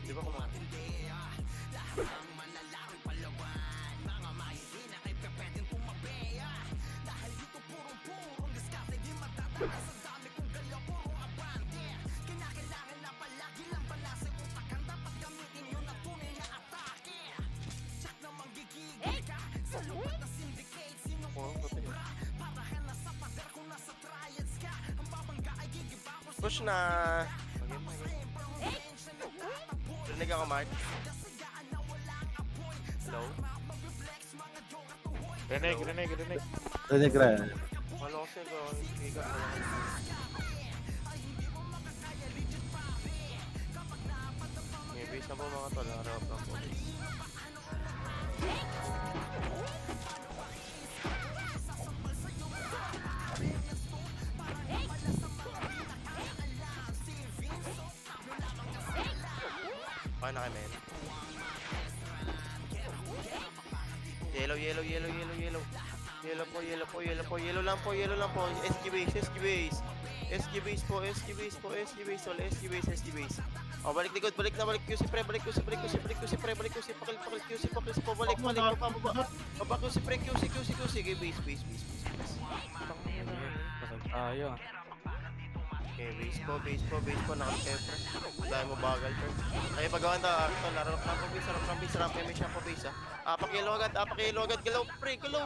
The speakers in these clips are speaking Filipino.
Di ba kumain? Push na. Rinig ako, Mark. Hello? Rinig. Rinig rin. Wala ko siya ko. Higa ko. May base na po mga tol. Harap lang po. Okay na kay men. Yellow. Yellow lang po. SG base po. Oh, balik likod, balik QC pre, balik QC, pakil QC po, balik, baba QC pre, QC, okay, base. Pasag tayo. Okay, base po, naka-pepper. Dahil mo bagal, sir. Kaya pagawan na, ito, laro lang po base, rampe, may siya po base, ha. Apakilo agad, galaw, pre, galaw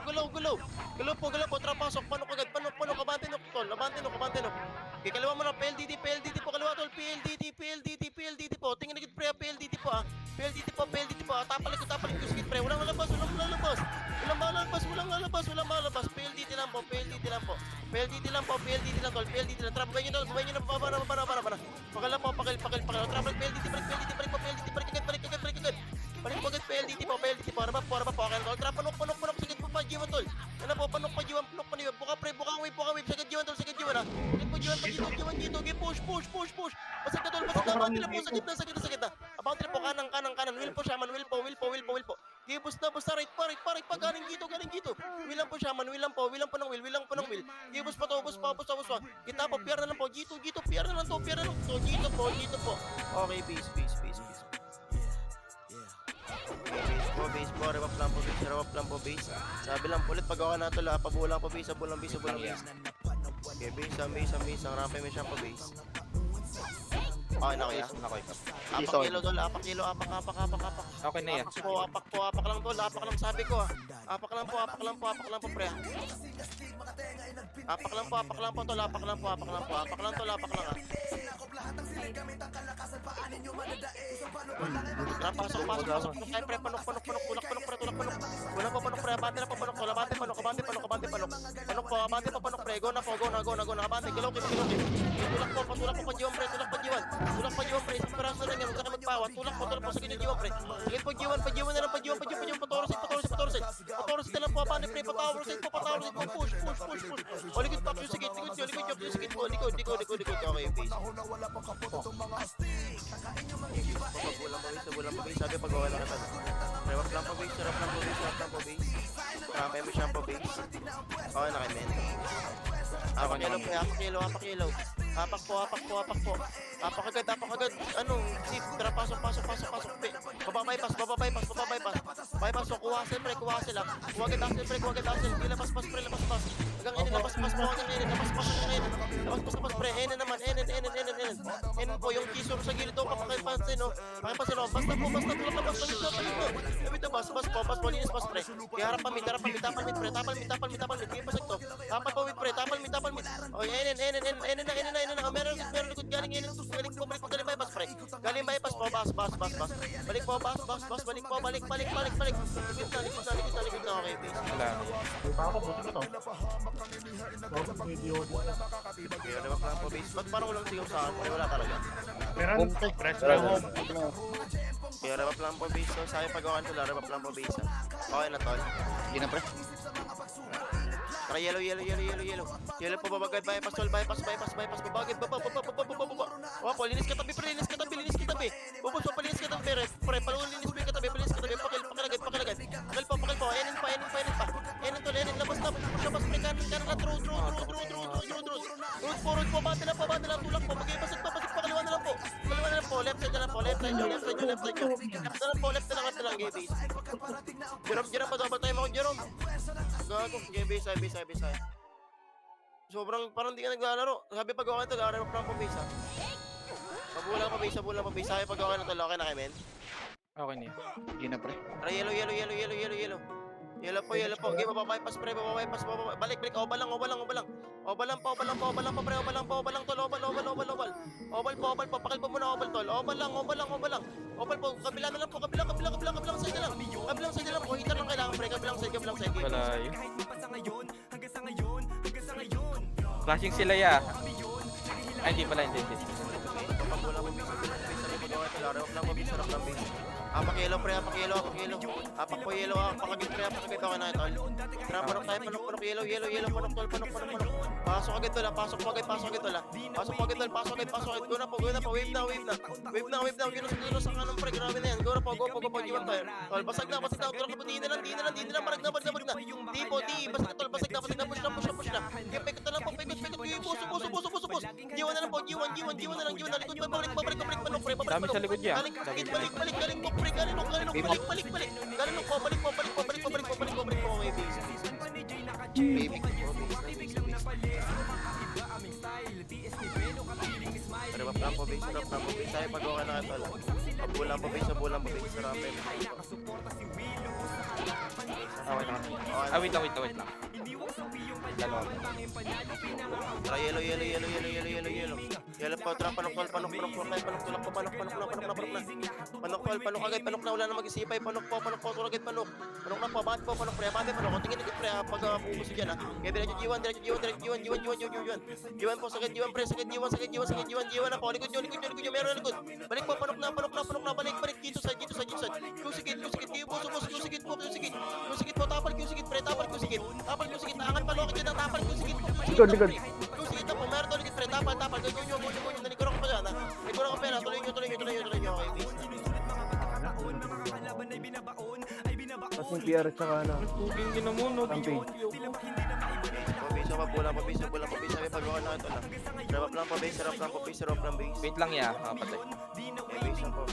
po, trapasok, panok agad, panok, abante nok, tol, abante nok. Okay, kaliwa mo na, PLDT po, kaliwa, tol, PLDT po, tingin agad, pre, PLDT po, ha. PLDT po, tapalik ko, sige, pre, walang lalabas, PLDT lang po, tol, trap, buhay nyo na, baba. Pakala po, pakil, trap, PLDT, balik agad. Balik po agad, PLDT po, harap po, okay, tol, trap, panok, sagad po pa, G1, tol. Ano po, panok pa, G1, buka pre, buka wave, sagad G1, tol, ha. Sagad po, G1, okay, push. Basag na, tol, abang nila po, sagad na. Abang nila po, kanan, will po, shaman, will po. Okay, bus na, right pa, galing dito. Will lang po shaman, will lang po ng will. Okay, bus pa. Kita po, PR na lang po, G2, PR na lang to. So, G2 po. Okay, base. Base po, rewap lang po, base. Sabi lang po ulit, pag-awa na ito, pabulang po, base. Okay, base, ang rampe may siyang po, base. Okay na kuya. Apak kilo, apak. Okay na yan. Apak lang tol, apak lang sabi ko, Apak lang po, pre. Apak lang po, tol, apak lang. Pasok. Kaya pre, panok, tulak, pre, abante na po, panok, tol, abante, panok. Panok po, abante po, panok, pre, go na, abante, galaw, tulak po, pajiwan, pre, isang peraso lang yan, huwag ka na magpawa, tulak po, sa ginagawa, pre. Sagit po, pajiwan na lang, patorosit na lang po, abante, pre, patorosit po, push. O, likod pa, yung sigit po, likod, okay, base. Bulang pa base, sabi pag-awa lang kita. Rewap lang po base. Rampe mo siyang po base. Okay na kay men. Apak kilo. Apak po. Apak agad. Ano, sit, tara, pasok. Baba bypass. Bypass, so kuha sila. Kuha agad asel. Labas, pre. Hanggang labas pre. Enen naman. Enen po, yung kisor sa gilid daw, pakipansin, no. Basta tulak na bas. Labit na bas po, linis bas, pre. Kaya harap pamit, tapal mit, pre. Tapal mit. Kaya pasag to. Tapal po, pre. Tapal mit. Okay, enen na. Meron likod galing galing bypass, pre. Galing bypass po, bas. Balik po, bas. Balik. Likod na, okay, base. Wala na yan. May pa ako, buti ko to. Video. Kaya naman lang po base. Ba't parang walang sigaw sa akin? Ay, wala talaga. Meron, press na home. Kaya remap lang po base. So, sa akin pag-awan ko lang, remap lang po base. Okay na tol. Hindi na pre. Tara, yellow. Yellow po, babagay, bypass, tol, bypass, babagay, baba. Wapo, linis ka tabi, pre, linis ka tabi. Bubos pa, linis ka tabi, pre, palungan linis mo yung katabi, pakilagad. Pakil po, enin pa. Enin, tol, labas na, pre, kanan na, through. Road po, bata na, tulak po, pasok pa, kaliwa na lang po, left side na lang po, left side nyo. Left na lang, gay base. Jerome, pa, double time ako, Jerome. Gago, gay base, side. Sobrang parang di ka naglalaro. Sabi pag okay ito, gagawin mo lang pa base ha. Pabulang pa base. Sabi pag okay na ito, okay na kayo men. Okay na yan. Hindi na pre. Tara, yellow. Yellow po. Okay, mapabypass pre, mapabypass. Balik, oval lang, pre, oval tol, oval po, pakil po muna oval tol, oval lang. Oval po, kabila na lang po, kabilang side na lang po, hitar lang kailangan pre, kabilang side. Wala yun. Flashing sila ya. Ay, hindi pala, hindi. Papabulang po base, sarap lang base. Apak yellow pre, apak yellow. Apak po yellow, apakagit pre, okay na tol. Tara, panok tayo, panok, yellow, panok tol. Pasok agad tol, pasok agad tol. Go na po, wave na. Gino sa kanan pre, grabe na yan. Go na po, giwan tayo. Tol, basag na, tol, di na lang, marag na. Di, basag na, push na. Pekot na lang po, bus. Giwan na lang po, giwan na lang. Likod pa, balik, panok pre, Dami sa likod niya. Balik po, pre, galing po, balik. Galing po, balik po, okay, base. Baby. Remap lang po base. Sabi pag okay na ito lang. Pabulang po base. Sarapin. Okay na. Ah, wait lang. Dalawa. Tara, yellow. Yellow po, tara, panok na. Panok agad, wala na mag-isipay. Panok po, tulagad, panok. Panok na po, bakit po, panok pre, tingin pre, pag pupuso dyan ha. Kaya diretso G1. G1 po, sakit G1 pre, G1 na po, likod nyo, meron na likod. Balik po, panok na, balik, dito side. Q-sigit, po, tapal Q-sigit pre, angat pa, lokit dyan, tapal Q-sigit po. Likod. Q-sigit na po, meron to, likod pre, tapal, ganyan nyo, naliguro ko pa dyan ha. Naliguro ko pera, tuloy nyo, okay, base. Tapos yung PR tsaka ano. Tubing din mo, no? Campaign. Pabulang pa base, sabi pag okay na ito lang. Remap lang pa base. Wait lang ya, patay. Base lang po.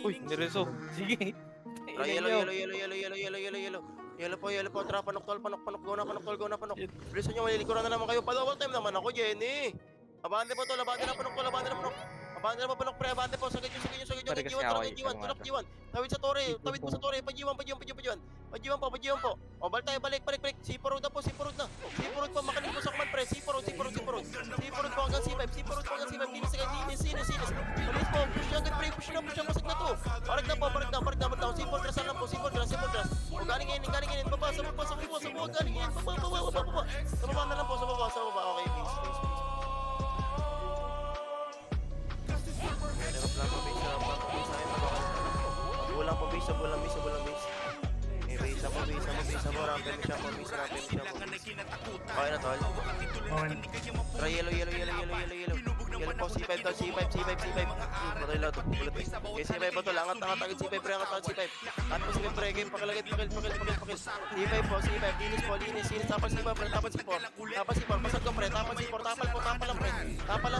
Uy, nireso. Sige. Tara, yellow. Yellow po, tara, panok, go na, panok. Bilisan nyo, malilikuran na naman kayo. Double time naman ako, Jenny. Abante po, tol, abante na panok. Abante na po, panok, pre, abante po. Sagad nyo. Tulak G1. Tawid mo sa tore. Pajiwan po. Obal tayo, balik. C4 road na po. Makaling po sa command, pre. C4 road po hanggang C5. Linis. Malis po, push agad, pre. Push na, pasag na to. Parag na. C4 grass lang po. O, galing ngayon. Baba, sa baba. Galing ngayon. Baba. Sa baba na lang po, sa baba. Okay, peace. Bulang po base. Base mo, rampin siya po. Okay na tol. Tara, yellow. Yellow po, C5 tol, C5. Patay lang ito, bulat eh. Okay, C5 po tol, angat agad C5 pre, At po C5 pre, game, pakilagad. C5 po, linis. Tapal C4 pre, tapal C4. Pasag ko pre, tapal C4, tapal lang pre. Tapal.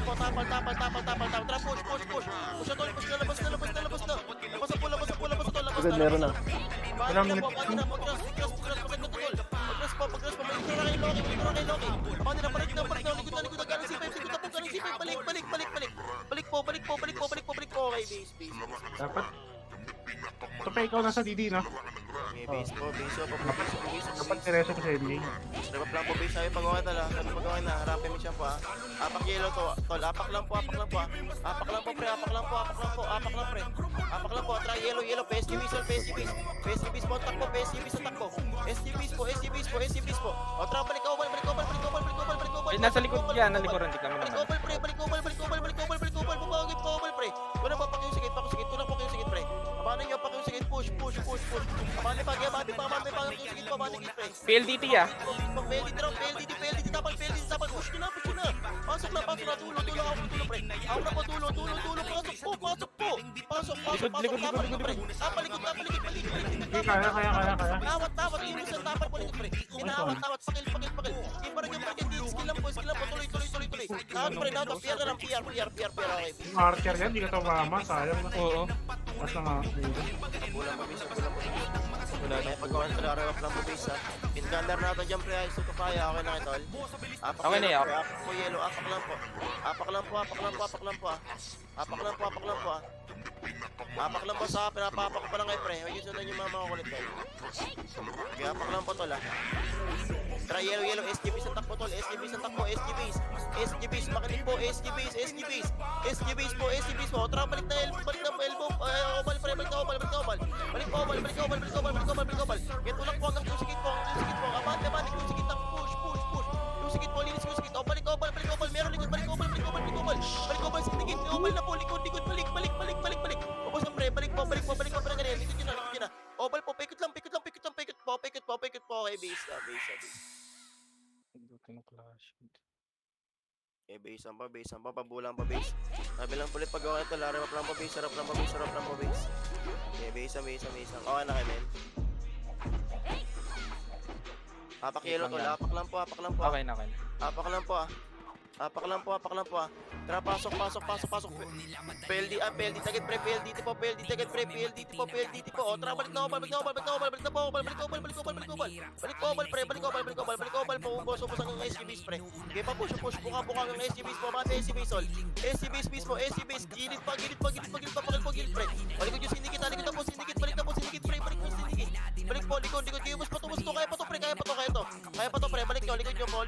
Tara, push. Push na, labas na. Labas na tol. Agad meron na. Bagay na po, pag-grass po, maligro na kay Loki. Abante na, balik na, likod na, galing C5, balik po, okay, base. Dapat. Ito pa ikaw nasa DD, no? Okay, base po. Dapat nireso ko sa ending. Remap lang po, base, sabi pag okay na, harapin mo siya po ha. Apak yellow to, tol, apak lang po. Apak lang pre. Apak lang po, try yellow, PSGBs all, PSGBs po, takbo, PSGBs ang takbo. SGBs po. O, tara, balik obal. Ay, nasa likod yan, nalikuran, di kami Balik naman. obal, pre, bumagit po obal, pre. Wala pa, pakiyong sigit, tulak pakiyong sigit, pre. Paano nyo, pakiyong sigit, push. Paano pa, pakiyong sigit, pre. PLDT ah. PLDT, tapal, push nyo na. Pasok na, tulo, pre. Ako na po, tulo, pasok po. Likod. Pre. Palikod, balik. Kaya. Tawat, inusan, tapal po, pre. Tawat, pakil. Hindi pa rin yung parking, skill lang po, tuloy. Tawat, pre, PR na lang, PR, okay. Marker yan, di ka tumama, sayang na. Oo. Basta nga. Bulang mabisa. Wala na. May pagkawan sa laro of lang mabisa. Pinagandar natin dyan, pre, ay suto kaya, okay na ito. Okay na yan. Apak po yellow, apak lang po. Apak lang po ah. Apak lang po sa pinapapak ko pa lang kay pre. Huwag yung sundan yung mga kulit tayo. Okay, apak lang po tol ah. Try yellow, SGBs ang takbo tol. SGBs, makinig po, SGBs po. Tara, balik na elbow. Obal, pre, balik na obal. Balik obal. Get tulak po hanggang yung sigit po. Abante, yung sigit na push. Yung sigit po, linis yung sigit. O, balik obal. Meron likod, balik obal. Balik obal, sigit. Obal na po, likod, balik. Ubos ang pre, balik po, ganyan. Likod yun na. Obal po, pikot lang. Okay, base. Okay, base pa, pabulang pa base. Sabi lang ulit pag-gawa ito, harap lang pa base. Okay, base. Okay na kayo, men. Apak yellow tol, apak lang po. Okay na. Apak lang po ah. Tara, pasok. PLD, tagit pre, PLDT po. O, tara, balik na obal. Balik obal po. Ubos ang SGBs pre. Okay pa, push. Buka ang SGBs po. Mga SGBs all. SGBs. Gilid pa, pakil po, gilid pre. Balik yung sindikit, balik na po sindikit, pre. Balik po, likod. Kayo mas patumus to, kaya pa to, pre. Kaya pa to, pre. Balik nyo, likod po.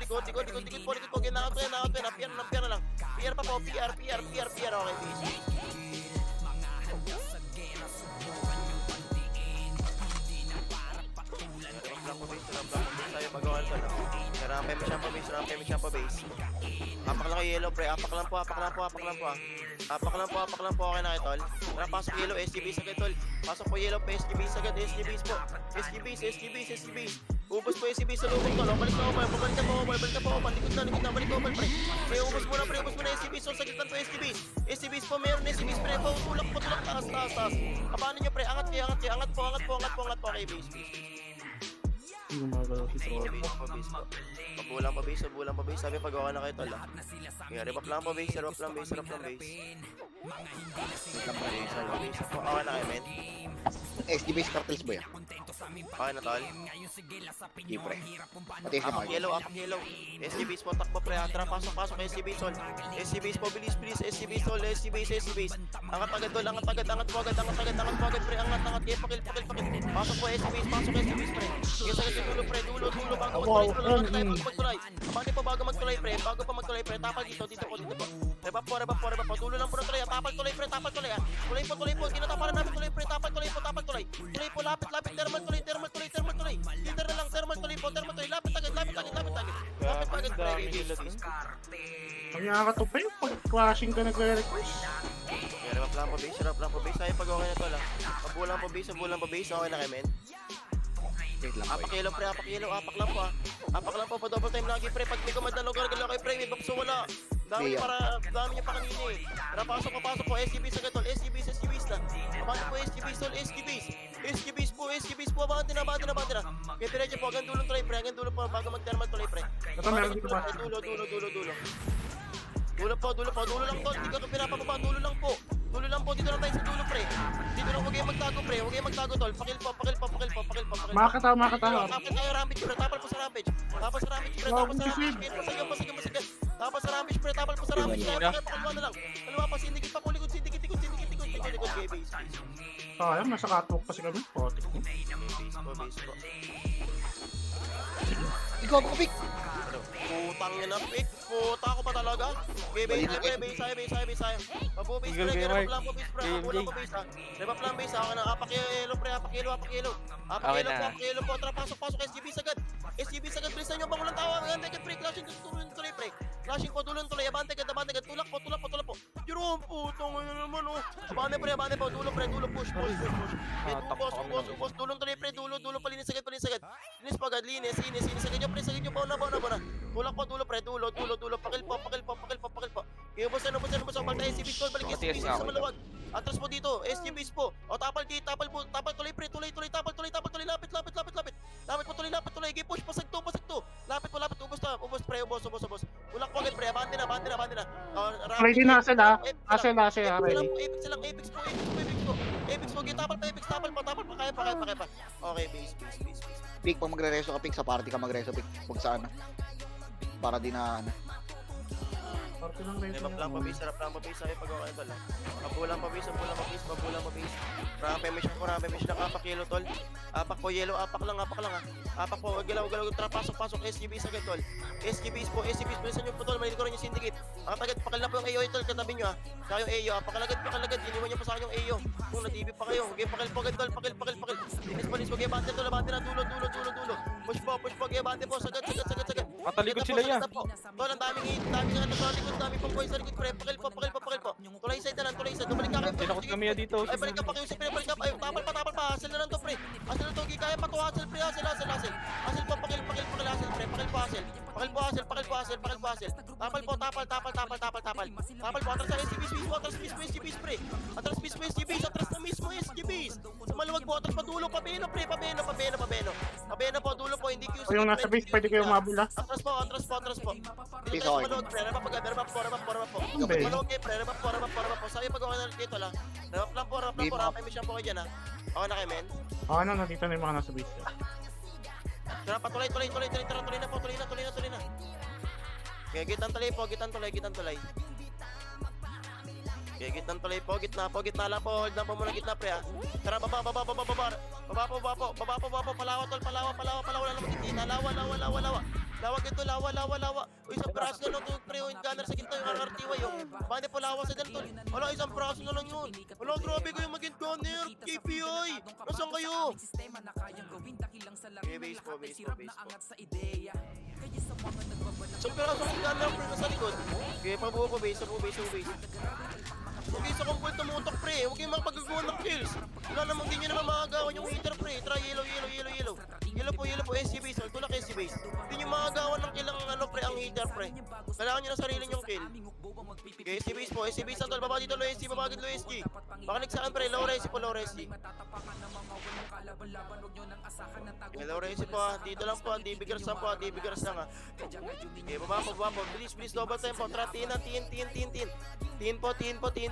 Napiyar na lang. PR pa po, PR. Okay, base. Tayo magawa ito na. Rampay mo siyang pa base. Apak lang kay yellow, pre. Apak lang po. Okay na kay tol. Tara, pasok yellow, SGBs agad tol. Pasok po yellow, SGBs agad. SGBs po. SGBs. Ubos po SGBs sa lubog tol. Balik na po. Likod na. Balik obal, pre. Pre, ubos muna SGBs. So, sa gitna po SGBs po. Meron SGBs, pre. Tulak. Taas. Paano nyo, pre? Angat kayo. Angat po. Okay, base. Hindi gumagalaw si Troy. Pabulang pa base. Sabi pag-gawa na kayo tol ah. Okay, rep up lang pa base. Okay na kayo, men. SDBase cartels ba yan? Okay na tol. Hindi pre. Pati sa Apak yellow. SGBs po, takbo pre. Tara, pasok. SGBs all. SGBs po, bilis. SGBs all. SGBs. Angat agad tol. Angat po agad pre. Angat. Kaya pakil. Pasok po SGBs pre. Kaya sagad yung dulo pre. Dulo. Bago magtuloy pre. Tapal dito po. Rep up po. Dulo lang po na tuloy. Tapal tuloy. Tuloy po. Kinataparan namin tuloy pre. Tapal tuloy. Tuloy po. Lapit. Thermal tuloy. Filter na lang. Thermal tuloy. Lapit agad. Lapit agad pre. Ang nakakatupay pag clashing ka nagre-request. Okay, rep up lang po base. Ay, pag okay na to lang. Pabulang pa base. Okay na kayo, men. Apak yellow pre, apak lang po ah. Apak lang po, pa double time lagi pre. Pag may command na lugar, galaw kayo pre, may bakso wala. Dami niya pa kanina eh. Tara, pasok po, SGBs agad tol, SGBs na. Abante po, SGBs po, abante na. Kaya diretso po, hanggang dulong tuloy pre, bago mag-thermal tuloy pre. Ito meron dito ba? Dulo. Dulo lang tol, hindi ka ito pinapababa, dulo lang po, dito lang tayo sa dulo pre. Dito lang, huwag kayong magtago pre, tol. Pakil po. Makakatawa. Tapos tayo rampage pre, tapal po sa rampage pre, tapos sa rampage. Tapal po sa rampage pre, pakilwa na lang. Kaliwa pa, sindikit pa po, likod. likod, gay base. Sayang, nasa catwalk pa si kami. Potik mo. Base po. Ikaw ako, Pik. Putang yun na, pick. Puta ko pa talaga. Okay, base tayo, base tayo. Mabu-base Eagle pre, Gamer. rebap lang po base pre. KMJ. Mabulang po base ha. Rebap lang base ha. Ako na, apak yelo pre, apak yelo. Okay na. Apak yelo po. Tara, pasok, SGB sagad. SGB sagad, bilisan nyo, bangulang tawa. Maganda agad pre, clashing tuloy pre. Flashing po, tulong tuloy. Abante agad. Tulak po. Jerome, putang ano naman oh. Abante po, dulo pre, push. Boss, tulong tuloy pre, dulo, palinis agad. Linis pa agad, linis agad nyo pre, sagad nyo, bauna. Tulak po, dulo pre, dulo, pakil po. Kaya boss, balta SGB tol, balik SGB sa maluwag. Atras po dito, SGB po. O tapal tuloy pre, tapal, lapit. Lapit po tuloy, game push, pasagto. Lapit, ubos pre, ubos. Tulak po agad pre, abante na. Ready na sila. Sila, ready. Apex po, tapal pa, kaya pa. Okay, base. Pik, pag magre-reso ka, Pik, sa party ka magreso, Pik. Huwag sa ano. Para di na ano. Party lang ready Sarap lang pa base, ay pag-okay tol. Mabulang pa base. Rampe mission lang, apak yellow tol. Apak po yellow, apak lang ha. Apak po, galaw, tara, pasok, SGB agad tol. SGB po, bilisan nyo po tol, malilit ko rin yung syndicate. Ang tagad, pakal na po yung AO tol, katabi nyo ha. Kaya yung AO, pakalagad, iniwan nyo pa sa akin yung AO. Kung na-TV pa kayo, okay, pakal po agad tol, pakil. Linis, okay, bante tol, bante na, dulo. Push po, okay, bante po, sagad. Matalikod sila ya. Tol, ang daming ano sa likod, daming pang boys sa likod, pre, pakil po. Tulay side, bumalik ka kayo. Tinakot kami ya dito. Ay, balik ka pa kayo sa pre, ay, tapal pa, hassle na lang to, pre. Hassle na to, kaya pa to, hassle, pre, hassle. Hassle po, pakil, hassle, pre, pakil po, hassle. Tapal po, atras sa SGB, pre. Atras na mismo, SGB. Sa maluwag po, atras pa dulo, pabeno, pre, pabeno po, dulo po, hindi Q. O yung nasa base, pwede kayo mabula. Atras po. Dito Piso, tayo sa maluwag, pre, rebap po. Okay. Maluwag kayo, pre, rebap po. Sabi pag-okay na dito lang. Rebap lang po, rapay mission po kayo dyan ha. Okay na kayo, men. Ano, nandito na yung mga nasa base. Tara, patuloy na. Okay, gitang tulay. Okay, gitna lang po. Hold lang po muna gitna, pre ha. Tara, baba. Palawa, wala naman gitna. Lawa. Lawa. O, isang braso na lang to, pre. Yung gunner sa gitna, yung RRTY. Bande po lawa sa dyan, tol. Wala, isang braso na lang yun. Wala, grabe kayo maging gunner. KPI. Nasaan kayo? Okay, base po. So, pero sa mga gunner, pre, nasa likod. Okay, pabuo ko, base. Huwag kayo sa kumpul tumutok, pre. Huwag kayo makapagagawa ng kills. Wala namang di nyo naman makagawa yung hitter, pre. Try yellow. Yellow po, SC base. Tulak SC base. Di nyo makagawa ng kill ang pre, ang hitter, pre. Kailangan nyo na sarili nyong kill. Okay, SC base po. SC base ang tol. Baba dito, low SC. Babagid low SG. Baka nagsaan, pre. Low SC. Okay, low SC po, ha. Dito lang po. DB girls lang, ha. Okay, baba po. Please, double time po. Tara, tin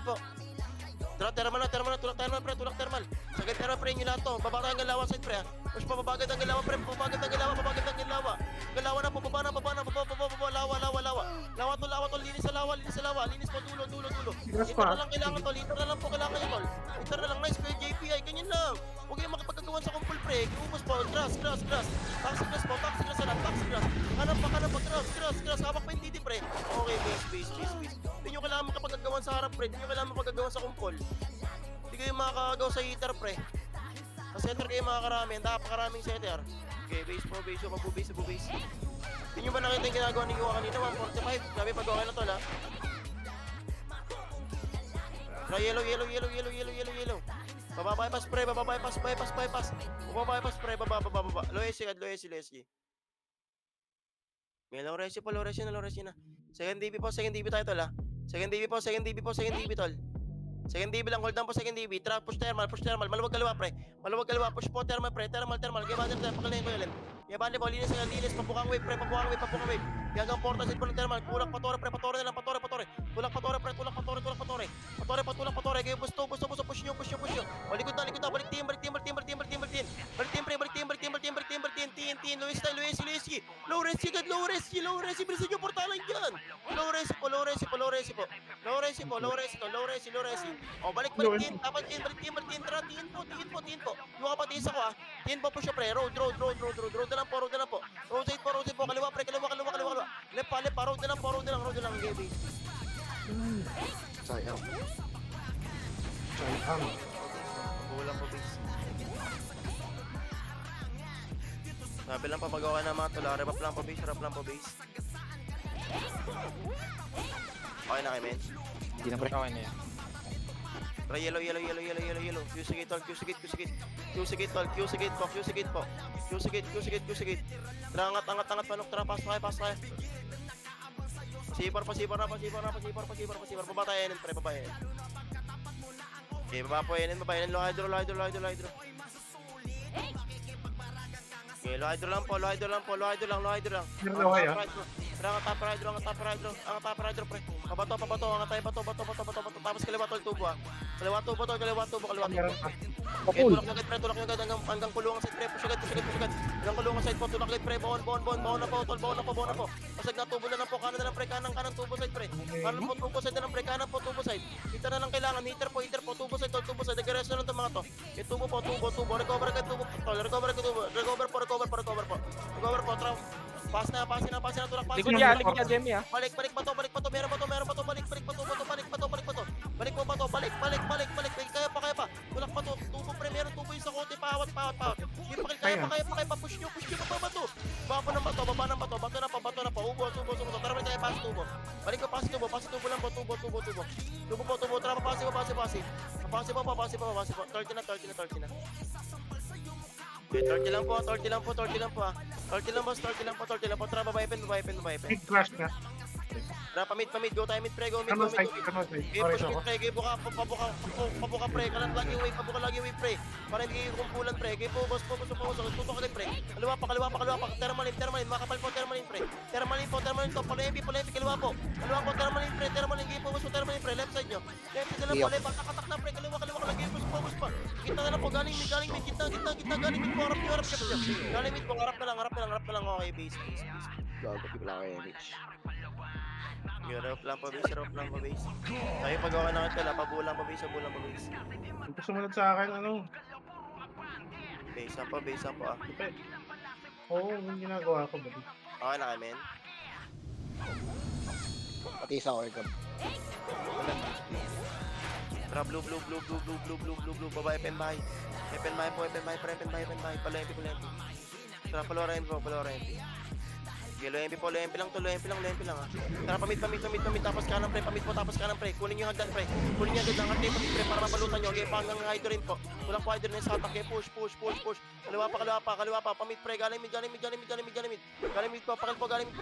po. Tara, thermal na. Tulak thermal. Sagad thermal, pre, nyo lahat to. Baba tayo ang galawa side, pre, ha. Push pa, babagad ang galawa, pre. Galawa na po, baba na. Lawa to. Linis sa lawa. Linis po, dulo. Liter na lang kailangan to. Liter na lang po kailangan nyo, tol. Liter na lang, nice, pre, JPI. Ganyan lang. Huwag kayong makapagkagawan sa kumpul, pre. Kiubos po, grass. Taxi grass na lang. Hanap pa, grass. Hawak pa yung titi, pre. Okay, base. Hindi nyo kailangan makapagkagawan sa harap, pre. Hindi nyo kailangan makapagkagawan sa kumpul. Hindi kayo makakagaw sa heater, pre. Sa setter kayo makakarami. Napakaraming setter. Okay, base. Base. Hindi nyo ba nakita yung ginagawa ni Yuwa kanina? 145. Sabi pag-okay na tol, ha. Try yellow. Bababypass, pre. Bypass. Bababypass, pre. Baba. Low SG. May low resi na. Second DB tayo, tol, ha. Second DB, tol. Second DB lang, hold down po second DB. Tara, push thermal. Maluwag kaliwa, pre. Push po, thermal, pre. Thermal. Gaya bande, pakalayin ko yun. Gaya bande po, linis. Papukang wave, pre. Papukang wave. Gagang porta, sit po ng thermal. Kulak, patore, pre. Patore na lang, patore. Tulak, patore, pre. Tulak, patore. Gaya busto. Push nyo. O, likod na. Balik team, pre. Low resi, bilisan nyo, portalan dyan. Low resi po. po, low resi to, low resi. O, balik tin, dapat tin, balik tin, tara, tin po. Yung kapatid ako tin po siya pre, road na lang po. Road side po, kaliwa pre, kaliwa. Left pa, road na lang, Gaby. Sayang. Kulang po, base. Sabi lang papagawa na mga tula, rap lang po, base. Okay na kayo, men. Hindi na pre. Okay na yan. Try yellow. Q-sigit tol. Tara, angat, panok, tara, pas tayo. Pasipar. Babatayin, pre, babayin. Okay, babayin. Low hydro. Okay, low hydro lang. Meron ako ya. Tara, ang top rider, pre. Pabato, angat tayo, bato. Tapos kaliwa tol, tubo Kaliwa tubo. Meron ka. Okay, tulak nyo agad, pre, hanggang kulungan side, pre. Push agad. Hanggang kulungan side po, tulak agad, pre. Bawon na po. Pasag na tubo na lang po, kanan tubo side, pre. Kanan po, tubo side na lang, pre. Kanan po, tubo side. Hitter na lang kailangan, hitter po, tubo side. Nag-rest na lang itong mga to. Tubo po. Recover agad, tubo. Recover po. Trap. Pass na, tulak, pass. Likod niya, Demi ah. Balik pa to. Meron pa to. Balik pa to. Balik. Kaya pa. Tulak pa to. Tubo pre, meron tubo yung sa kote. Pawat. Kaya pa. Push nyo pa to. Baba ng bato. Bato na pa. Ubo. Tara pre, kaya pass tubo. Balik ko, pass tubo lang po. Tubo. Tara, papasi. Papasi pa. 30 na. Okay, 30 lang po. 30 lang po. 30 lang, boss. Tara, babae pen. Big crash na. Tara, pamid. Go tayo, mid, pre. Go mid. Kanon side. Okay, Sorry push ako. mid, pre. Okay, pabuka, pre. Kanan lagi yung wave, pre. Para hindi kayo kumpulan, pre. Okay, boss. Tutok agad, pre. Kaliwa pa. Thermalin. Makapal po, thermalin, pre. Thermalin to. Palempi. Kaliwa po, thermalin, pre. Okay, boss. Thermalin, pre. Left side nyo. Left side na lang po. Left, katak na, pre. Kaliwa. Lagi, boss pa. Kita na lang po. Galing mid. Kita. Galing mid po. Harap siya. Galing mid po. Harap na lang. Okay, base. Gago, wala kayo, Mitch. Harap lang po, base. Tayo pagawa na kita. Pabulang pa, base. Ito sumunod sa akin, Base up po. Oo, yung ginagawa ko, buddy. Okay na kami, men. Pati isa ko, ikaw. Tara, blue. Babae, pen bahay. Pen bahay. Palempi. Tara, palawarin po. Low MP lang to. Tara, pamit. Tapos kanan, pre. Kunin nyo hagdan, pre. Angat kayo, pre, para mabalutan nyo. Okay, panggang hydro rin po. Kulang po hydro rin sa attack. Okay, push. Kaliwa pa. Pamit, pre. Galing mid. Galing mid po. Pakil po. Galing mid.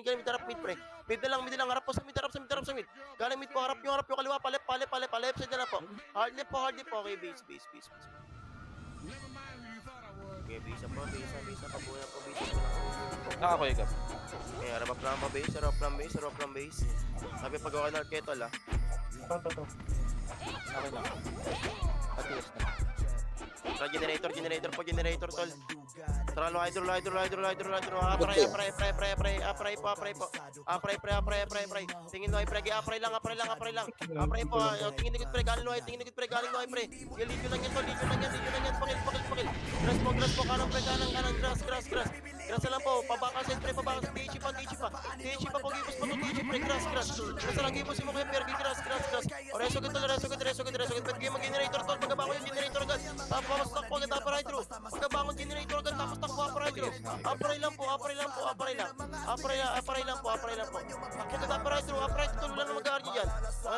Harap mid, pre. Mid na lang. Harap sa mid. Galing mid po. Harap nyo. Kaliwa pa. Left side na lang po. Hard left po. Okay, base. Okay, base up po. Pabuhay po, base. Nakakuya ka. Okay, harap lang base. Sabi pagawa na kettle, Ito. Okay na. Atiis na. Tara, generator, tol. Tara, low hydro. Apply. Tingin low, pre. Apply lang. Apply po. Tingin nikot, pre. Galing low, pre. Lidio lang yan. Pakil. Grass po. Kanan, pre. Kanan. Grass. Grass lang po. Pabaka side, pre. THC pa. THC pa po. Gibos pa to. THC, pre. Grass. Grass lang, gibos mo kayo, pre. Grass. O, reso gito. Pwede kayo mag-generator, tol. Pagkabangon yung generator agad. Tapos takpo agad, apply through. Pagkabangon generator agad, tapos takpo, apply through. Apply lang po. Apply lang po. Takpo agad, apply through. Tol, wala na mag-RG dyan.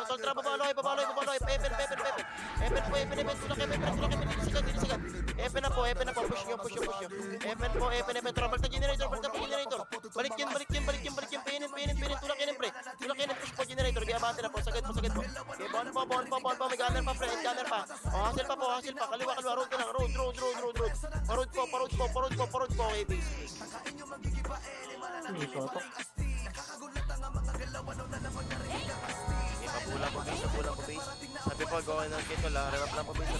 Tol, tara, babaloy. Epen. Tulak epen. Dinisigad. Epen na po. Push nyo. Epen po. Tara, balta generator. Balik yan. Painin. Tulak yan, pre. Push po generator. Giyabate na po. Sagad po. Okay, bon po. May gunner pa, pre. O, hassle pa. Kaliwa. Road na lang. Road po. Okay, base. Ito. Pabulang po, base. Sabi po, gawin ng kito lang. Harap lang po, base.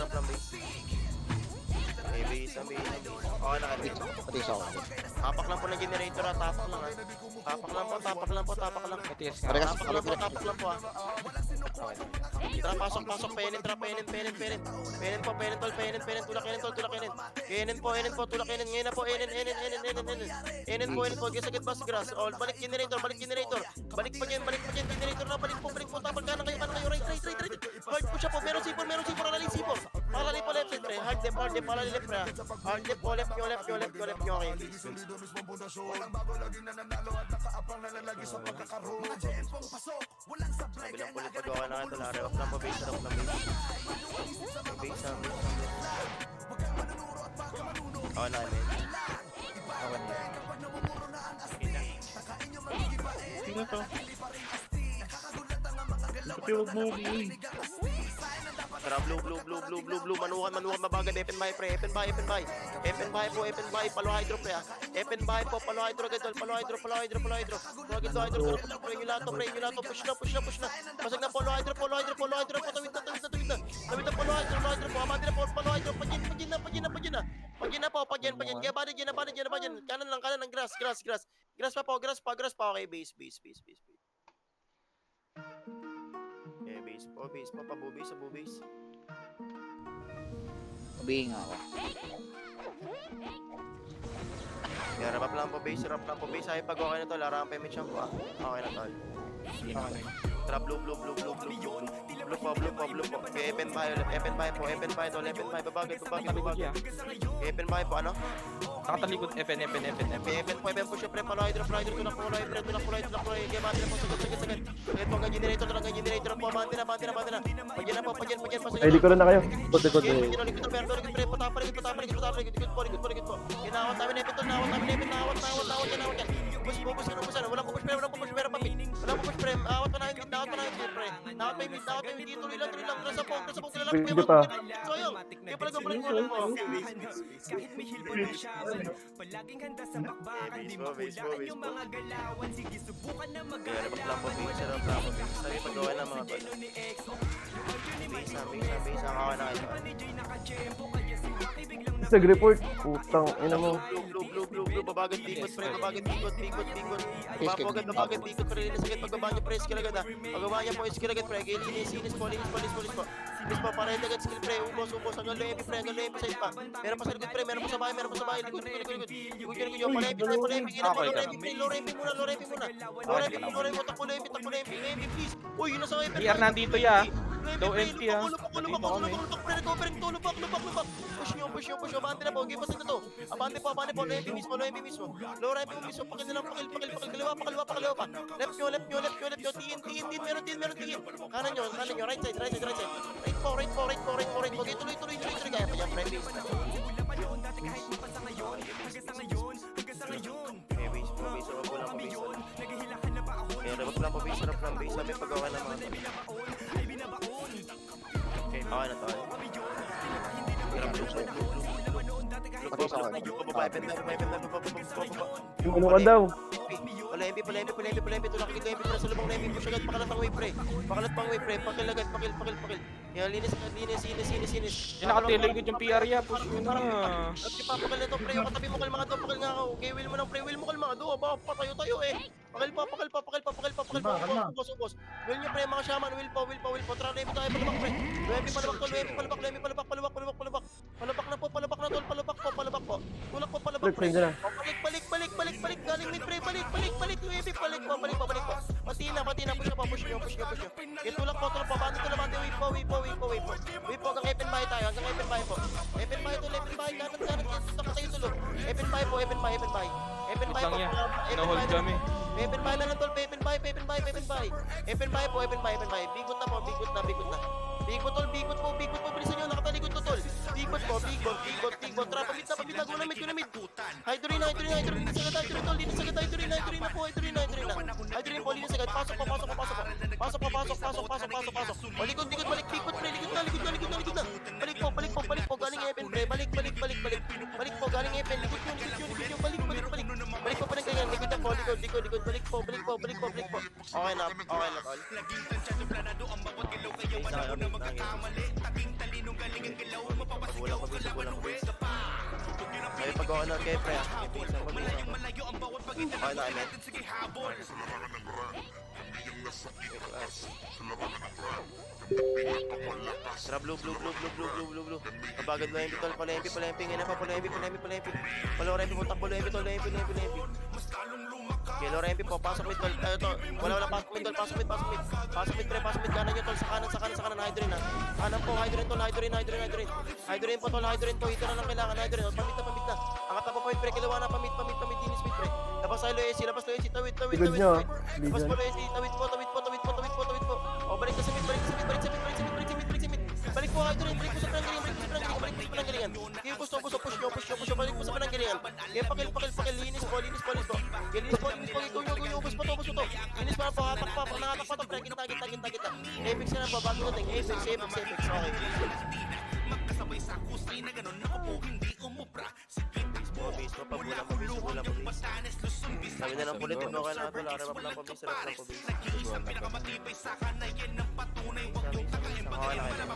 Okay, base. Okay na kami. Tis ako. Tapak lang po ng generator ha, tapak lang ha. Tapak lang po, tapak lang po, tapak lang. Matigas nga. Parehas Tapak lang po, tapak lang po ha. Tara, pasok, pasok, penin, tara, penin. Penin po, penin, tol, penin, tulak, enin, tol, tulak, enin. Enin po, tulak, enin. Ngayon na po, enin. Enin po, gisagad bas, grass. Oh, balik generator. Balik pa dyan, generator na, balik po, tapag kanan kayo, right. Hard po siya po, meron sipor, alaling sipor. Palali po left side, pre. Hard left, palali left, pre. Hard left po, left nyo, okay. Bilang pulit pa gawa na ito, narewak lang po, base. Base. Oh, namin. Sino to? Tapi huwag mo umiin. Tara, blue. Manukan, mabagad. Epen bahay, pre. Epen bahay po. Palo hydro, pre, ha. Epen bahay po, palo hydro, agad, tol. Palo hydro. Yung lato, push na. Pasag na, palo hydro po. Tawid na. Tawid na, palo hydro po. Amante na po, palo hydro. Pagyan na po. Kaya bada dyan. Kanan lang, grass. Grass pa. Okay, base. Okay, base po. Base. Sabihin nga ako. Yeah, rap lang po base. Ay, pag okay na to, larang pa yung mitch po, ah. Okay na to. Tara, blue po. Okay, Epen bahay po. Babagay. Epen bahay po, ano? Nakatalikod, FN. Epen po siya, pre. Palo hydro. Tulak po, kaya mati na po, sagad. Kaya po, hanggang generator po. Mati na. Pagyan na po. Ay, likuran na kayo. Likod. Likod, pre. Patapaligid po. Inawat namin, Epen, tol. Nawat yan. Bubus yan. Walang pupush, pre. Walang pupush, pre. Awat pa namin, pre. Nawat pa yung mid. Tuloy lang. Grasa po, kilala. Hindi pa. Sayang. Kaya pala gabalan mo. Kahit may hilpo ng shaman, palaging handa sa bakbakan. Di mahulaan yung mga galawan. Sige, subukan na Kaya rap lang po, base. Sabi pag-gawa ng mga tol. Base. Ang kawa na kayo. Isag report. Putang, ina mo. Blue. Babagat pikot, pre. Babagat pikot, pre. Sakit pagbaba niya, pre. Skill agad, ha. Pagbaba niya po, skill agad, pre. Linis po. Sinis po, para agad skill, pre. Ubos. Hanggang low MP, pre. Side pa. Meron pa sa likod, pre. Meron pa sa bahay. Likod. Likod. Palempi. Low MP muna. Takbo low MP, please. Uy, yun na sa MP. PR nandito, ya. Low MP, ha. Lubak, pre. Recovering to. Lubak. Push nyo. Abante na po. Give us ito to. Abante po. Low MP mismo. Low MP mismo. Pakil na lang. Kaliwa pa. Left nyo. Tiin. Meron tiin. Kanan nyo. Right side. Right po. Okay, tuloy. Kaya pa dyan, pre. Base. Okay, base po. Wag lang po base. Kaya rap lang po base. Sabi pag-gawa ng mga to. Okay, okay na to. Pati sa akin. Ano ka daw? Palempi. Tulak yung MP para sa lubang na MP. Push agad. Pakalat pang wave, pre. Pakil agad. Yan, linis. Yung nakatiligod yung PR, ya. Push mo na. At ipapakal na to, pre. Yung katabi mo kalma ka. Pakil nga ako. Okay, will mo kalma ka. Aba, patayo eh. Pakil pa. Ubos. Will nyo, pre. Mga shaman. Will pa. Tara na MP tayo. Palabak, pre. Palabak. Palabak na, tol. Palabak po. Tulak po. Friend na. Balik. Galing mid, pre. Balik. Balik po. Pati na. Push nyo. Tulak po. Bante. Wave po. Hanggang Epen bahay tayo. Epen bahay to. Kanan. Tayo tulo. Epen bahay po. Lang yan. No-hold kami. Epen bahay na lang, tol. Epen bahay po. Bigot na. Bigot po. Bilisan nyo. Nakatalikod to, tol. Bigot. Tara, pamit na. Gunamit. Hydrin. Linis agad, Hydrin po. Linis agad. Pasok po. O, likod. Balik. Bigot, pre. Likod na. Balik po. Galing Epen, pre. Balik. Balik po. Galing Epen. Likod nyo. Balik po. Ganyan. Likod na po. Likod. Balik po. Okay na, tol. Bulang po. Sabi pag Pag-okay na kay pre. Ibisan, mabilisan po. Okay na, Emet. Tara, blue. Kabagad mo yung tol, palempi. Ngayon na pa, palempi. Palorempi po, takbo, lempi. Okay, Lorempi po, pasok mid tol. Ito, wala, pasok mid tol, pasok mid. Pasok mid, kanan nyo tol, sa kanan, hydrin ha. Kanan po, hydrin tol, hydrin. Hydrin po tol, hydrin po, ito na lang kailangan, hydrin. Pamit na. Angat na po, pre, kilawa na, pamit, dinis mid, pre. Labas tayo, AC, tawid. Likod nyo. Labas po, Bijan. AC, tawid po. O, balik ka sa mid. Balik po, hydrin, balik po sa penanggalingan. Kaya push nyo, balik po sa penanggalingan. Kaya pakil, linis po. Ikaw ubos pa to. Linis pa po, hatak pa, pre, kita. Apex na po, bago natin, Apex, okay. Mabis, pabulang. Sabi na lang pulit, ito kaya nakatula, harap lang pabis. Okay na yan.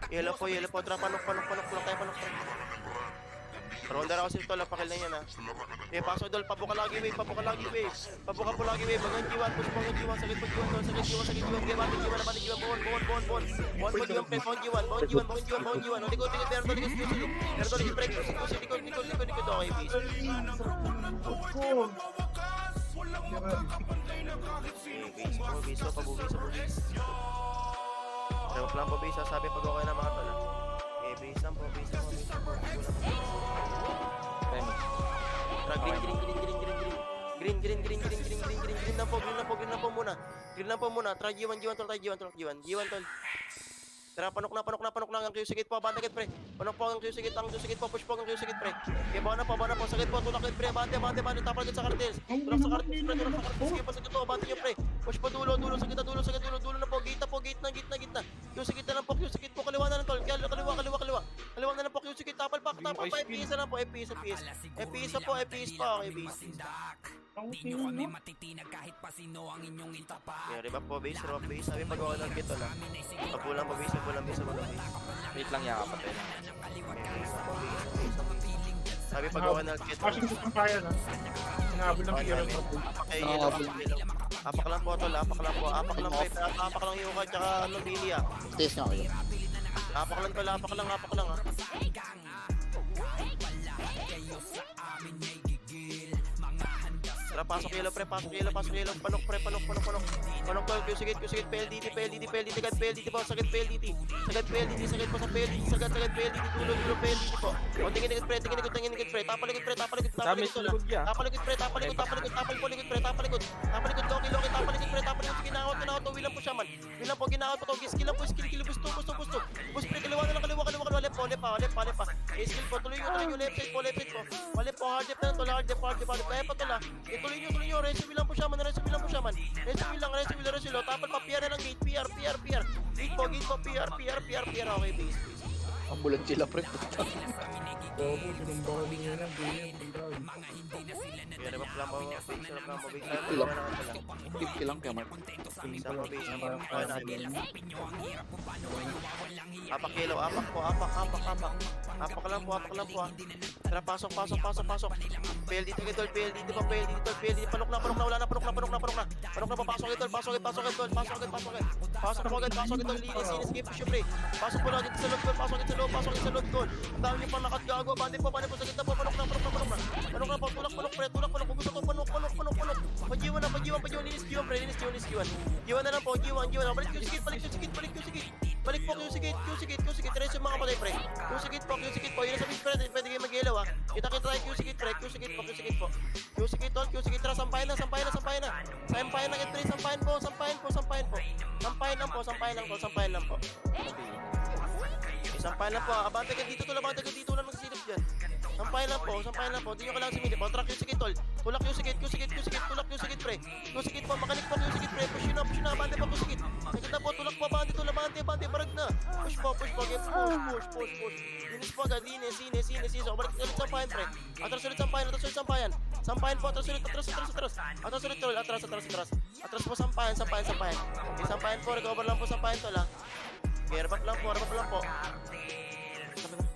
Yellow po, tara, panok tayo. Ronda ako si Tol, pakil na yan ha. Pasok Dol, pabuka lagi wave. Pabuka po lagi wave. Bangan G1, push po ng G1, sakit G1. Kaya bakit G1 naman, G1, bon. Bon po G1, pre, bon G1. Likod, pero likod, break, likod, okay, peace. Base po, pabugis. Rewak lang po, base, sabi pag okay na mga Tol ha. Base lang po. Timing. Green na po muna. Try G1 tol. Tara, panok na ang Q-Sigit po, abante pre. Panok po ang Q-Sigit po, push po ang Q-Sigit pre. Kaya bawa na po, sakit po, tulak pre, abante, tapal agad sa cartels. Tulak sa cartels, sige po, sakit po, abante nyo pre. Push po dulo na po, gate na. Q-Sigit na lang po, kaliwa na lang tol, kaliwa na lang po, Q-Sigit, tapal pa, FPS na lang po, FPS pa, okay, base. Di nyo kami matitinag kahit pa sino ang inyong itapa. Kaya revamp po, base, sabi pag okay na gito na. Papulang po, base. Wait lang, yaka patay lang. Sabi pag okay na gito. Passing sa sampayan ha. Sinabol ng hero. Apak lang po tol, apak lang yung yuka tsaka Billy ah. Taste nga kayo. Apak lang tol, apak lang ah. Tara, pasok yellow, panok tol, Q-Sigit, PLDT, agad PLDT po, sagad PLDT po sa PLDT, sagad PLDT, tulo PLDT po. O, tingin pre, tapalikod pre, Dami sa likod niya. tapalikod, sige, nakawat, wilang po siya man. Wilang po, ginawat po to, skill lang po, gusto. Bus pre, kaliwa na lang, kaliwa, left pa. Skill po, tuloy yung left side po. Wale po, hard dep na to, hard dep. Kaya pa to la. Tuloy nyo, resume lang po siya man. Resume lang, tapal pa, PR na lang gate, PR. Gate po, PR, okay, base. Ang bulan sila pre. Bobo, sinumbakan niya lang. Kaya revamp lang po, base. Kilang kaya Mark. Apak yellow, apak po. Apak lang po ah. Tara, pasok. PLDT tol, panok na, wala na, panok na. Pasok tol. Pasok tol, linis, skip push pre. Pasok po lagi sa loob tol. Ang dami niyo pang nakatgago, bande po, sa gitna po, panok na. Panok po, tulak pre, kung gusto to, panok. Pag-G1 na, linis G1. G1 na lang po, G1. Balik Q-Sigit. Balik po Q-Sigit. Resume mga patay pre. Q-Sigit po. Yun sabihin pre, pwede kayo mag-yellow ha. Kita tayo Q-Sigit pre, Q-Sigit po. Q-Sigit tara, sampayan na. Sampayan na, get pre, sampayan po. Sampayan lang po. Sampayan lang po. Abante ka dito lang magsilip dyan. Sampayan lang po. Hindi nyo kailangan similip. Tara, Q-Sigit tol. Tulak Q-Sigit pre. Q-Sigit po, makanik po Q-Sigit pre. Push yun na, abante po Q-Sigit. Sakit na po, tulak po, abante, barag na. Push po, push. Linis po agad, linis. So, balik ulit sampayan pre. Atras ulit sampayan. Sampayan po, atras. Atras po, sampayan. Okay, sampayan po, recover lang po sampayan tol ha. Gearbak lang po.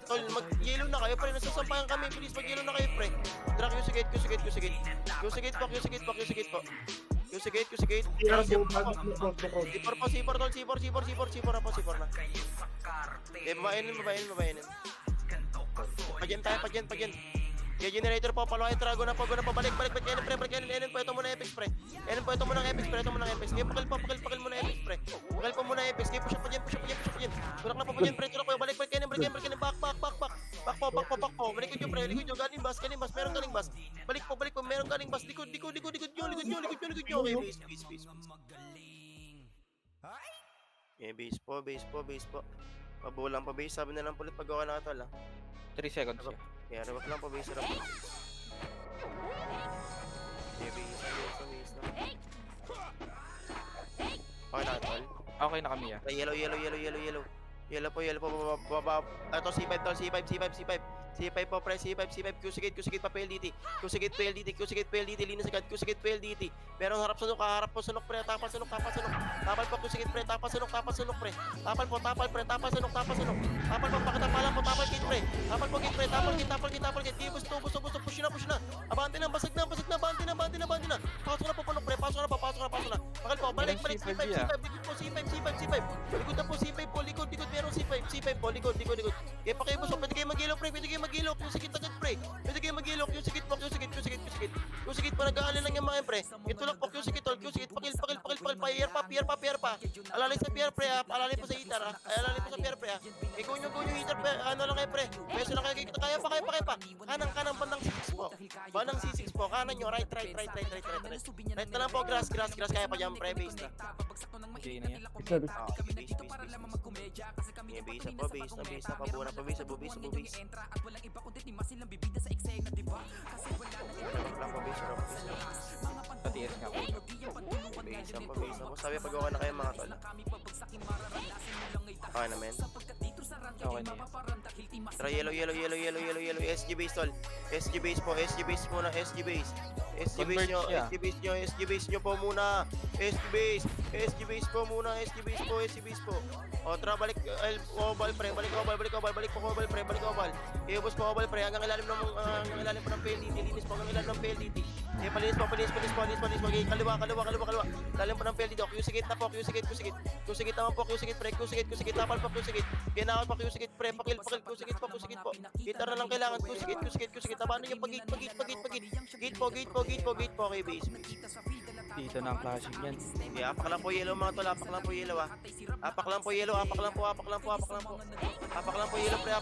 Tol, mag-yellow na kayo, pre. Nasasampayan kami. Please, mag-yellow na kayo, pre. Drag, Q sigate. Tira C4 bukod. po, C4, tol. C4 na po, C4 na. Okay, babainin. Pagyan tayo. Kaya generator po, palo kayo, trago na po, balik, Enin, pre, Enin po, ito muna Apex, pre. Ito muna ng Apex. Kaya pakil muna Apex, pre. Pakil po muna Apex, kaya push up pa dyan. Tulak na po pa dyan, pre, balik, Enin, back po. Malikod nyo, pre, galing bus, meron galing bus. Balik po, meron galing bus, likod nyo. Okay, base. Okay, base po. Pabulang pa base, sabi na lang ulit pag-gawa na ito, 3 seconds siya. Kaya rebak lang pa base. Okay, base na. Okay na, tol. Okay na kami ah. Yellow. Yellow po, baba. Ito, C5, tol, C5 po, pre, C5, Q sigate pa, PLDT, linis agad, Q sigate, PLDT. Merong harap sunok, pre, tapal sunok. Tapal po, Q sigate, pre, tapal sunok, pre. Tapal po, pakatapalan po, tapal gate, pre. Tapal gate, busto, push na. Abante na, basag na, bante na. Pasok na po, punok, pre, pasok na. Pakal po, balik, C5, C5. Likod na po, C5 po, likod, merong C5 po, likod. Kaya pa kayo, busto, pwede kayo mag-yellow, pre, Q sigate agad, pre. Pwede kayo mag-yellow, Q sigate po, nag-aalala lang yung mga pre. Ito lang po, Q sigate, pakil, PR pa. Alalay sa PR, pre, alalay po sa heater, alalay po sa PR, pre, Ikaw nyo heater, pre, ano lang kayo, pre. Peso lang kayo, kaya pa. Kanang bandang C6 po. Bandang C6 po, kanan nyo, right. Right na lang po, grass, kaya pa dyan, pre, base na. Hindi na yan. Service. Base. Base na, pabuna pa, base. Patiis nga ako. Base na po. Sabi pag okay na kayo mga tol. Okay na, men. Okay na yan. Tara, yellow. SG base, tol. SG base po. SG base muna. SG base nyo po muna. SG base po muna. O, tara, balik. Oval, pre. Balik oval, pre. Iubos po oval, pre. Hanggang ilalim po ng PLDT. Linis po hanggang ilalim ng PLDT. Okay, palinis po. Okay, kaliwa. Ilalim po ng PLDT. Q sigate na po. Q sigate naman po. Q sigate, pre. Q sigate. Tapal po, Q sigate. Kinakal pa, Q sigate, pre. Pakil. Q sigate po. Gitar na lang kailangan. Q sigate. Tabanan nyo pag-gate. Gate po. Okay, base. Dito na ang clashing yan. Okay, apak lang po yellow, mga tol. Apak lang po yellow, Apak lang po yellow, pre.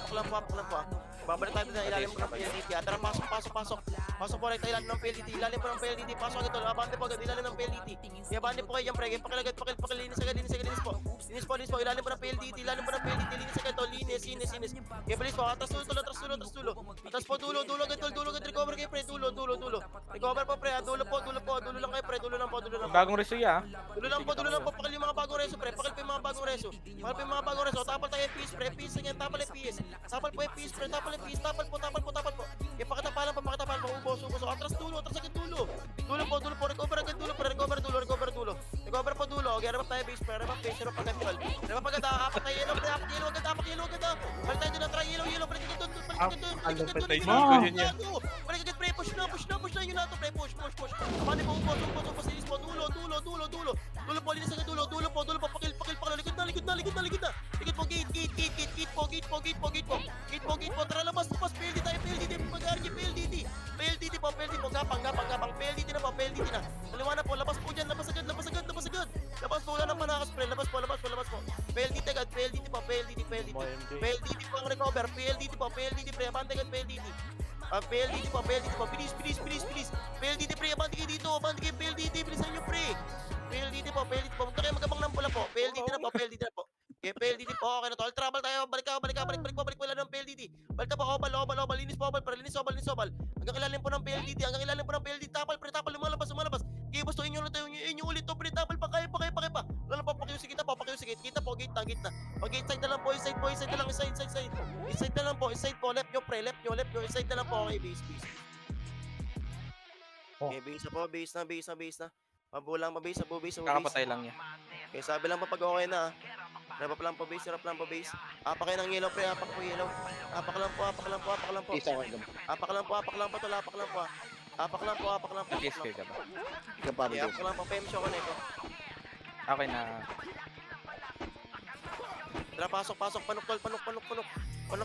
Babalik tayo na ilalim po ng PLDT. Tara, pasok. Pasok po, ilalim ng PLDT. Pasok agad, tol. Abante po agad, ilalim ng PLDT. Abante po kayo dyan, pre. Pakil. Linis po. Ilalim po ng PLDT. Linis agad, tol. Linis. Okay, balis po. Atras dulo. Atras po, dulo agad, tol. Dulo agad, recover kayo, pre. Dulo. Recover po, pre. Dulo lang kayo, pre. Dulo lang po. Bagong resuya ah. Dulo lang po. Pakil yung mga bagong reso, pre. Pakil po yung mga bagong reso. Tapal tayo PS, pre. PS na yan. Tapal PS. Tapal po yung PS, pre. Tapal po. Kaya pakatapalan po. Ubos. Atras agad, dulo. Dulo po. Recover agad, dulo, pre. Recover po, dulo. Okay, rebap tayo base, pre. Rebap agad, tol. Rebap agad, apak tayo yellow, pre. Apak yellow agad. Balik tayo dun, try yellow. Balik agad dun. Balik agad, pre. Push na yun na to, pre. Push. Abante po, ubos. Linis po, dulo. Dulo po, linis agad, dulo po. Pakil. Likod na. Likod po, gate po. Tara, labas. PLDT tayo, mag-RG, PLDT po. Gapang. PLDT na. Kaliwa na po, labas po dyan. Labas agad. Labas po, wala nang manakas, pre. Labas po. PLDT agad, PLDT po ang recover. PLDT, pre. Abante agad, PLDT. PLDT po. Bilis. PLDT, pre. Abante kayo dito. PLDT. Bilisan nyo, pre. PLDT po. Huwag na kayo magabang ng pula po. PLDT na po. Okay, PLDT po. Okay na, tol. Travel tayo. Balik wala ng PLDT. Balik ka po. Oval. Linis po, oval, pre. Linis oval. Hanggang ilalim po ng PLDT. Tapal, pre. Lumalabas. Okay, gusto inyo ulit to, pre. Tapal pa. Kaya pa. Wala pa. Pakiusigit na po. Kita po. Gate na. Pag-gate side na lang po. Side na lang. Side na lang po. Side po. Left nyo, pre. Left nyo. Side na lang po. Okay, base. Okay, base na. Mabulang, mabase. Kakapatay lang niya. Okay, sabi lang pa pag okay na. Rep lang po base, rep lang po base. Apak kayo ng yellow, pre. Apak po yellow. Apak lang po, apak lang po, apak lang po. Isa ko yung Apak lang po, apak lang po, tol. Apak lang po. Apak lang po, apak lang po. TSK ka ba? kapabig. Apak lang po, PMSO ko na ito. Okay na. Tara, pasok, panok, tol. Panok. Panok. Yung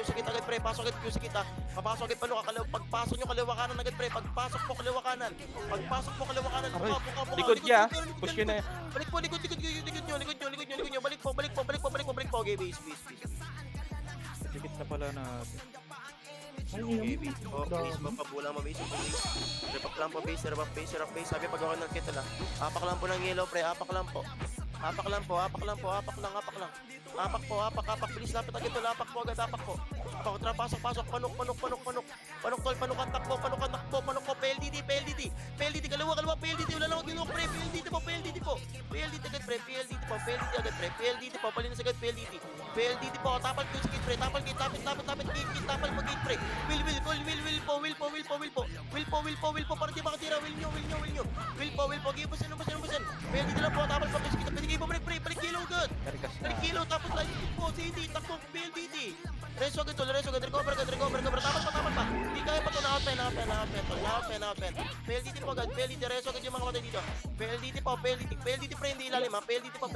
sakit agad, pre. Pasok agad, yung sakit, ah. Papasok agad, panok. Pagpasok nyo, kaliwa kanan agad, pre. Pagpasok po, kaliwa kanan. Aray, Buka. likod niya. Push yun na yan. Balik po, likod nyo. Balik po. Okay, base. Dikit na pala natin. Okay, base po. Base po, pabulang mo, base. Rep lang po, base. Sabi pag ako ng kito lang. Apak lang po ng yellow, pre. Apak lang po. Apak lang. Apak, bilis, lapit agad tol, apak po. Tara, pasok, panok, antak po, PLDT, kaliwa, PLDT, wala lang ako ginok, pre, PLDT po, PLDT agad, pre, PLDT po, palinis agad, PLDT po, tapal ko, sige, pre, tapal, gate, pre, will po, para di makatira, will nyo, give us, PLDT lang po, tapal po, sige, pwede kayo bumalik, pre, balik kilo agad. Kargas na. Balik kilo, tapos lagi po, CD, takbo, PLDT. Reso agad, recover, tapos pa. Hindi kaya pa ito, na-open. PLDT po agad, PLDT, reso agad yung mga kapatid dito. PLDT pre, hindi ilalim ha, PLDT po.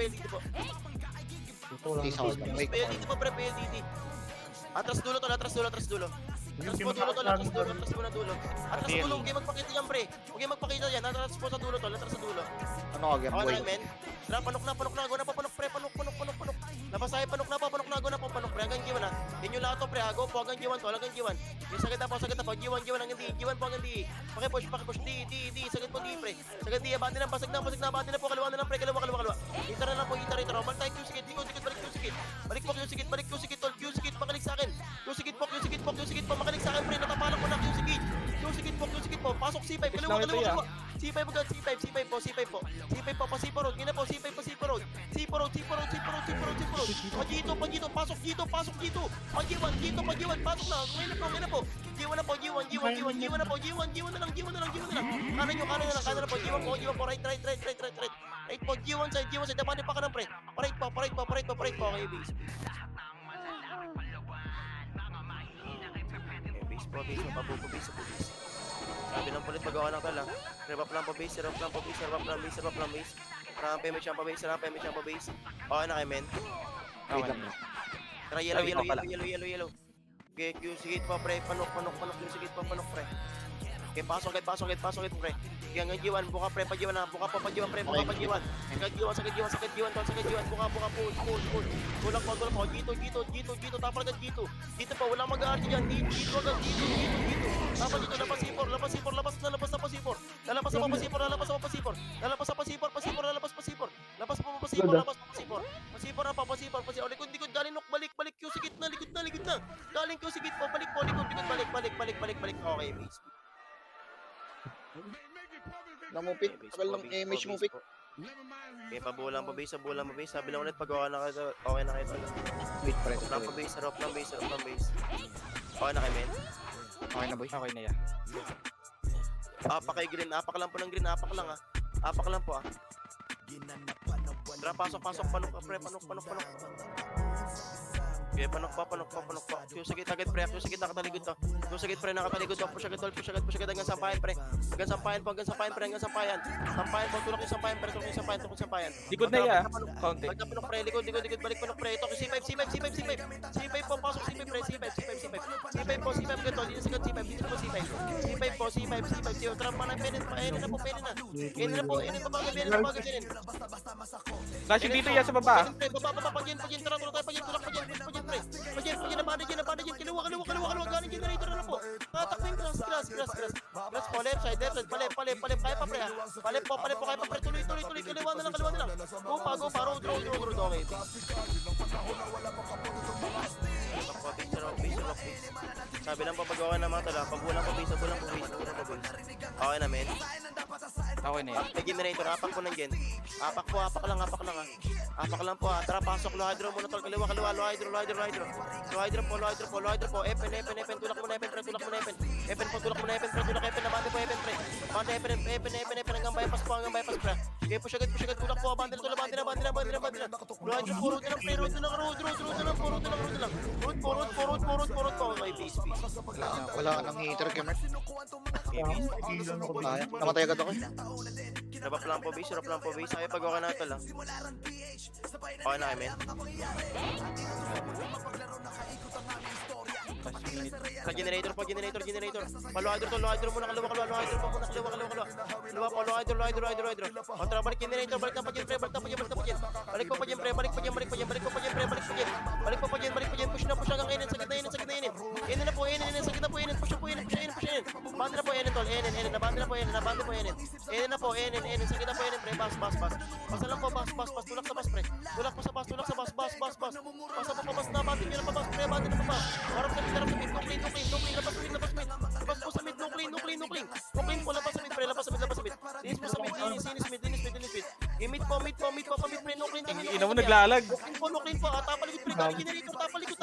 Isa ko yung wait. PLDT po pre, PLDT. Atras dulo. Atras dulo. Atras po na dulo. Huwag kayo magpakita dyan, pre. Atras po sa dulo, atras sa dulo. Ano ka, game Okay boy? na, men. Tara, panok na, go na pa, panok, pre, panok. Labasahe, panok na, go na pa, panok, pre, hanggang G1 na. Yan yung lahat to, pre, go po, hanggang G1 to, hanggang G1. Yung sagad na po, G1, hanggang D, G1 po, hanggang D. Pakipush, D, sagad po, D, pre. Sagad D, abati na, basag na, po, kaliwa na lang, pre, kaliwa. Gitar na lang po, gitar. Balik tayo, Q-Sigit, balik po, Q-Sigit, tol, Q-Sigit, makalik sa akin. Q-Sigit po, makalik sa akin, pre, natapalan ko na, Q-Sigit po, pasok C5, kaliwa. C5 agad, C5 po, pasipo road, gina po, C5 road. Pagito, pasok dito. Pag-G1, pasok na, ngayon na po. G1 na po. Kanan na po, G1 po, right po, G1 side, dapat pa ka ng pre. Right po, okay, base. Base po. Sabi ng pulit magawa ng tala. Rep lang po base. Rampe siyang pa base. Okay na kayo, men. Wait Okay lang. na. Tara, yellow. Okay, Q-Sigit po, pre. Panok, Q-Sigit po, panok, pre. Okay, pasok, pre. Okay, hanggang G1, buka, pre, pag-G1 na. Buka, pag-G1, pre, buka, pag-G1. Sakit G1, buka, pull. Tulak po, Gito, tapal agad, Gito. Dito po, walang mag-aarti dyan. Gito. Tapal dito, labas na pasipor. Lalabas na pasipor. Pasipor na pa. Likod, galing nok, balik, Q-Sigit na, likod na. Galing Q-Sigit po, balik po, likod, balik. Okay, base. Namupit. Tagal ng image mo, pick. Okay, pabulang pa base. Sabi lang ulit, pag okay na kayo. Wait, pre. Rock lang base. Okay na kayo, men. Okay na, boy. Okay na yan. Apak kayo green, apak lang po ng green, apak lang po. Tara, pasok, panok ka, pre, panok. Okay, panok pa. Q-Sigit agad, pre, Q-Sigit nakataligod to. Q-Sigit, pre, nakataligod to. Push agad hanggang sampayan, pre. Hanggang sampayan. Sampayan po, tulak yung sampayan, pre, tulak yung sampayan. Likod na yan. Counting. Balik na panok, pre, likod, balik panok, pre. Ito, C5 po, pasok, C5, pre, C5 po, ganito, dito sa C5 po, C5, trap pa na, penin na po. Penin na baga. Flashing dito yan sa baba. Baba, pagyan, tara, tulak tayo, tulak, pre. Pagyan, nabada dyan, kaliwa, galing generator na po. Tatakbo yung grass po, left side, palep, kaya pa, pre, ha. Palep po, kaya pa, pre, tuloy, kaliwa na lang. Go pa, road, okay. Sabi lang papagawa ng mga tala, pabulang pa base. Okay na, men. Okay na yan. May generator, apak po ng gen. Apak lang ha. Apak lang po ha. Tara, pasok, low hydro muna tol. Kaliwa, low hydro. Low hydro po. Epen. Tulak mo na epen, pre. Epen po, tulak mo na epen, pre. Nabante po epen, pre. Epen. Hanggang bypass, pre. Okay, push agad, tulak po, abandon, abandon. Road na lang, road na lang, road na lang, road na lang. Road po, okay, base. Wala ka nang hitter, Kemert. Okay, base. Sayang. Namatay agad ako. Rap lang po base. Kaya pag okay na ito lang. Okay na kayo, men. Sa generator. Palo hydro muna, kalawa. Kontra, balik generator, balik na pa dyan, pre. Balik pa dyan. Push hanggang inin, sa gitna inin. Inin na po, sa gitna po, push. Banda na po, tol, nabanda na po, Inin na po, sa gitna po, pre. Bas. Basta lang po, bas. Tulak sa bas, pre. Tulak sa bas. Basta pa, bas na, banda nyo na pa, bas, pre. Banda na pa, bas. Harap sa mid, no clean, labas mid. Labas po sa mid, no clean. No clean po, labas sa mid, pre, labas sa mid. Linis po sa mid, linis mid. Mid po, pre, no clean. Ina mo naglalag. No clean po, tapalikod, pre, galing generator, tapalikod.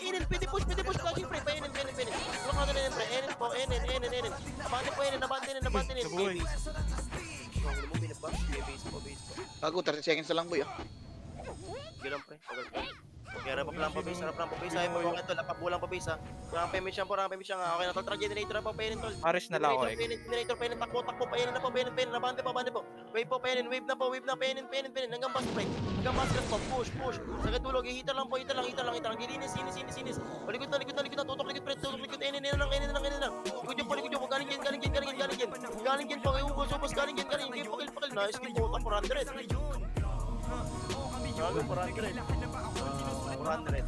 Inin, pwede push, flashing, pre, pa inin. Tulak natin inin, pre, inin po, inin. Abandon. Nabuhay. Base po. Bago, 30 seconds na lang, boy. Ganun, pre, kaya harap lang pa base. Ay, pag okay tol, pabulang pa base ha. Rampa mission. Okay na tol, try generator na po, painin tol. Paris na lang ako eh. Generator, painin, takbo, painin na po, nabante po. Wave po, painin, wave na, painin. Hanggang bus, pre. Hanggang bus lang po, push. Sa katulog, hitar lang. Gilinis. Balikod na, tutok likod, pre, inin lang. Likod yung po, galing yan po, kayo ubos, galing yan, pakil, nice, kill po, 400. Gago, 400. 400.